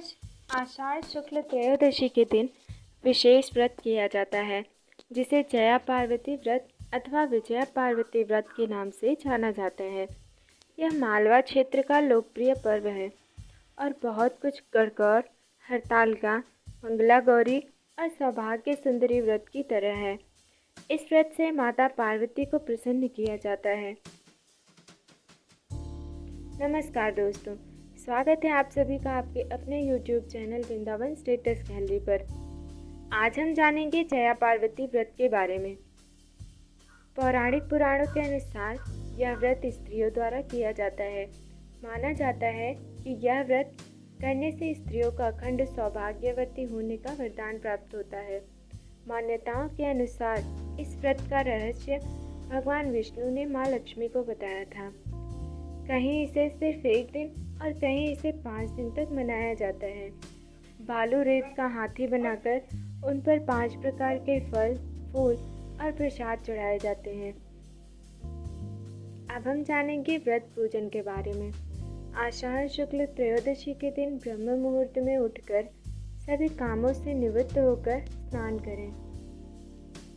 आज आषाढ़ शुक्ल त्रयोदशी के दिन विशेष व्रत किया जाता है जिसे जया पार्वती व्रत अथवा विजया पार्वती व्रत के नाम से जाना जाता है। यह मालवा क्षेत्र का लोकप्रिय पर्व है और बहुत कुछ गणगौर, हरतालिका, मंगला गौरी और सौभाग्य सुंदरी व्रत की तरह है। इस व्रत से माता पार्वती को प्रसन्न किया जाता है। नमस्कार दोस्तों, स्वागत है आप सभी का आपके अपने YouTube channel Vrindavan status gallery पर। आज हम जानेंगे जया पार्वती व्रत के बारे में। पौराणिक पुराणों के अनुसार यह व्रत स्त्रियों द्वारा किया जाता है। माना जाता है कि यह व्रत करने से स्त्रियों का अखंड सौभाग्यवती होने का वरदान प्राप्त होता है। मान्यताओं के अनुसार इस व्रत का रहस्य भगवान विष्णु ने माँ लक्ष्मी को बताया था। कहीं इसे सिर्फ एक दिन और कहीं इसे 5 दिन तक मनाया जाता है। बालू रेत का हाथी बनाकर उन पर 5 प्रकार के फल, फूल और प्रसाद चढ़ाए जाते हैं। अब हम जानेंगे व्रत पूजन के बारे में। आषाढ़ शुक्ल त्रयोदशी के दिन ब्रह्म मुहूर्त में उठकर सभी कामों से निवृत्त होकर स्नान करें।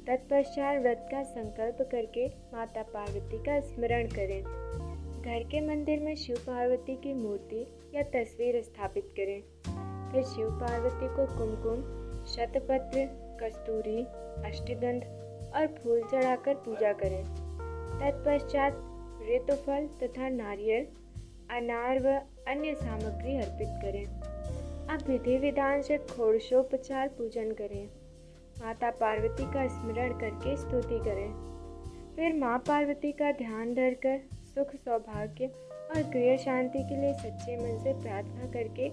तत्पश्चात व्रत का संकल्प करके माता पार्वती का स्मरण करें। घर के मंदिर में शिव पार्वती की मूर्ति या तस्वीर स्थापित करें। फिर शिव पार्वती को कुमकुम, शतपत्र, कस्तूरी, अष्टगंध और फूल चढ़ाकर पूजा करें। तत्पश्चात ऋतुफल तथा नारियल, अनार व अन्य सामग्री अर्पित करें। अब विधि विधान से षोडशोपचार पूजन करें। माता पार्वती का स्मरण करके स्तुति करें। फिर माँ पार्वती का ध्यान धरकर सुख, सौभाग्य और गृह शांति के लिए सच्चे मन से प्रार्थना करके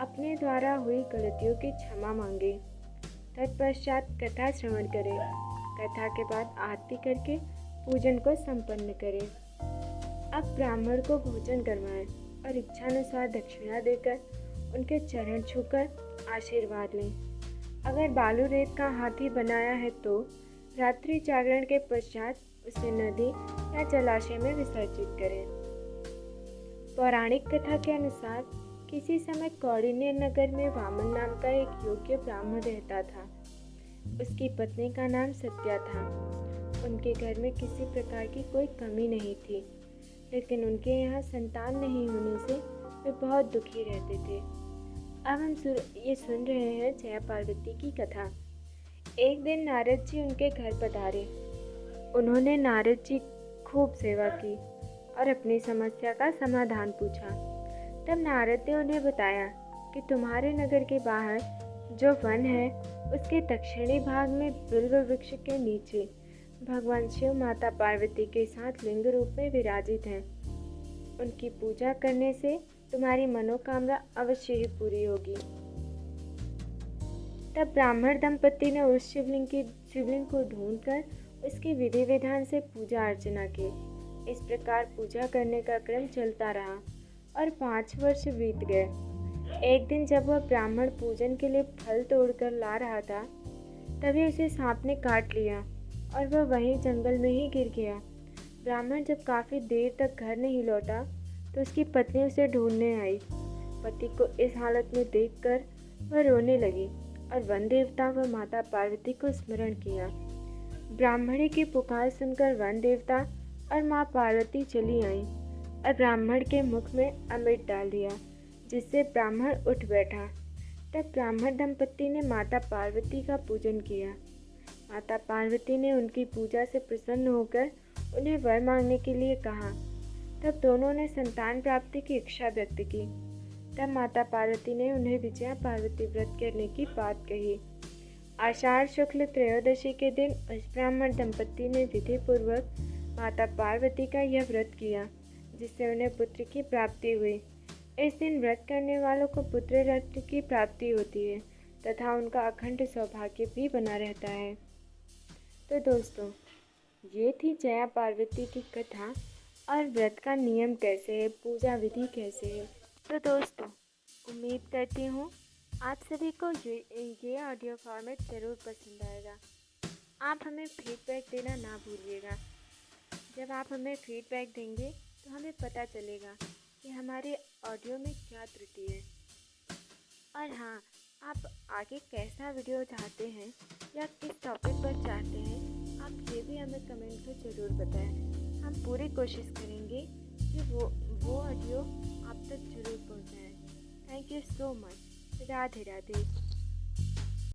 अपने द्वारा हुई गलतियों की क्षमा मांगे। तत्पश्चात कथा श्रवण करें। कथा के बाद आरती करके पूजन को संपन्न करें। अब ब्राह्मण को भोजन करवाएं और इच्छानुसार दक्षिणा देकर उनके चरण छूकर आशीर्वाद लें। अगर बालू रेत का हाथी बनाया है तो रात्रि जागरण के पश्चात उसे नदी या जलाशय में विसर्जित करें। पौराणिक कथा के अनुसार किसी समय कौंडिन्य नगर में वामन नाम का एक योग्य ब्राह्मण रहता था। उसकी पत्नी का नाम सत्या था। उनके घर में किसी प्रकार की कोई कमी नहीं थी, लेकिन उनके यहाँ संतान नहीं होने से वे बहुत दुखी रहते थे। अब हम ये सुन रहे हैं जया पार्वती की कथा। एक दिन नारद जी उनके घर पधारे। उन्होंने नारद जी खूब सेवा की और अपनी समस्या का समाधान पूछा। तब नारद ने उन्हें बताया कि तुम्हारे नगर के बाहर जो वन है उसके दक्षिणी भाग में बिल्व वृक्ष के नीचे भगवान शिव माता पार्वती के साथ लिंग रूप में विराजित हैं। उनकी पूजा करने से तुम्हारी मनोकामना अवश्य ही पूरी होगी। तब ब्राह्मण दंपति ने उस शिवलिंग को ढूंढकर उसकी विधि विधान से पूजा अर्चना की। इस प्रकार पूजा करने का क्रम चलता रहा और 5 वर्ष बीत गए। एक दिन जब वह ब्राह्मण पूजन के लिए फल तोड़कर ला रहा था, तभी उसे सांप ने काट लिया और वह वहीं जंगल में ही गिर गया। ब्राह्मण जब काफ़ी देर तक घर नहीं लौटा तो उसकी पत्नी उसे ढूंढने आई। पति को इस हालत में देखकर वह रोने लगी और वन देवता व माता पार्वती को स्मरण किया। ब्राह्मणी की पुकार सुनकर वन देवता और माँ पार्वती चली आईं और ब्राह्मण के मुख में अमृत डाल दिया, जिससे ब्राह्मण उठ बैठा। तब ब्राह्मण दंपति ने माता पार्वती का पूजन किया। माता पार्वती ने उनकी पूजा से प्रसन्न होकर उन्हें वर मांगने के लिए कहा। तब दोनों ने संतान प्राप्ति की इच्छा व्यक्त की। तब माता पार्वती ने उन्हें विजया पार्वती व्रत करने की बात कही। आषाढ़ शुक्ल त्रयोदशी के दिन उस ब्राह्मण दंपति ने विधि पूर्वक माता पार्वती का यह व्रत किया, जिससे उन्हें पुत्र की प्राप्ति हुई। इस दिन व्रत करने वालों को पुत्र रत्न की प्राप्ति होती है तथा उनका अखंड सौभाग्य भी बना रहता है। तो दोस्तों, ये थी जया पार्वती की कथा और व्रत का नियम कैसे है, पूजा विधि कैसे है। तो दोस्तों, उम्मीद करती हूँ आप सभी को ये ऑडियो फॉर्मेट ज़रूर पसंद आएगा। आप हमें फीडबैक देना ना भूलिएगा। जब आप हमें फीडबैक देंगे तो हमें पता चलेगा कि हमारे ऑडियो में क्या त्रुटि है। और हाँ, आप आगे कैसा वीडियो चाहते हैं या किस टॉपिक पर चाहते हैं, आप ये भी हमें कमेंट में ज़रूर बताएं। हम पूरी कोशिश करेंगे कि वो ऑडियो आप तक ज़रूर पहुंचाएं। Thank you so much. Radhe Radhe.